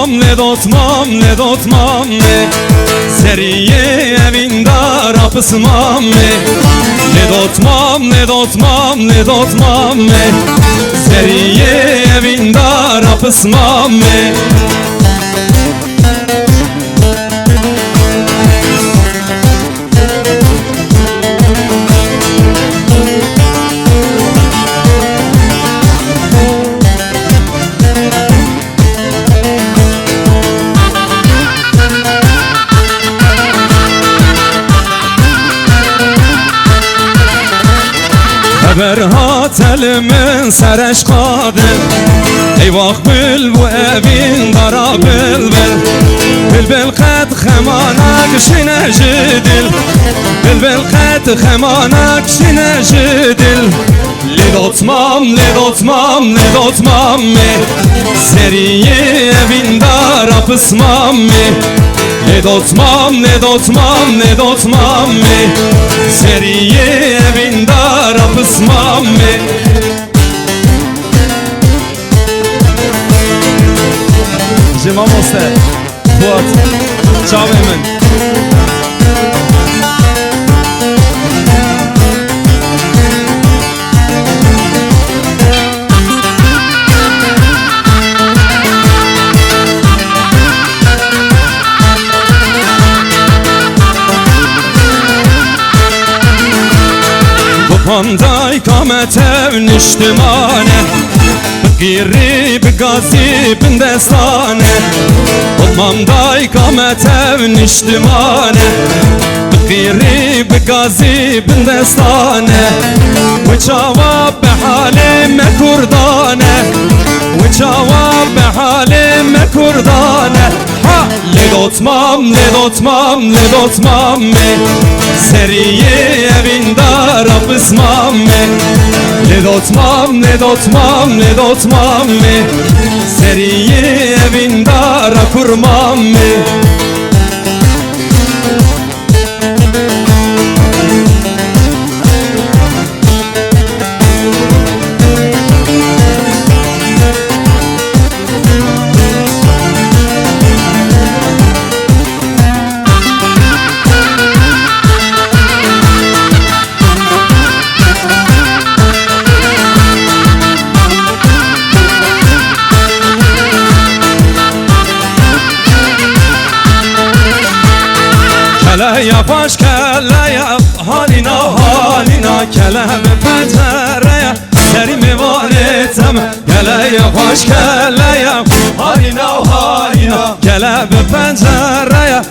ne dotmam ne dotmam ne Seriye evindar apısmam ne dotmam ne dotmam ne dotmam ne Seriye evindar apısmam ne Berhat elimin sereş kadın Eyvah bil bu evin dara bilbil Bilbil qed xemanak şine jidil Bilbil qed xemanak şine jidil Lidotmam lidotmam lidotmam mi Seriye evin dara pısmam mi Lidotmam lidotmam lidotmam mi Seriye evin dara pısmam mi Cimam olsa Fuat Çavemin Panda ikamet evn iştimane Giri bigazi bindestane Panda ikamet evn iştimane Giri bigazi bindestane Vıçava behalime kurdane Vıçava behalime kurdane Lidotmam lidotmam lidotmam mi Seriye evindar apısmam mi Lidotmam lidotmam lidotmam mi Seriye evindar kurmam mi Kele yap aşk kele yap halina halina Kele ve pencereye serimi var etem Kele yap aşk kele yap halina halina Kele ve pencereye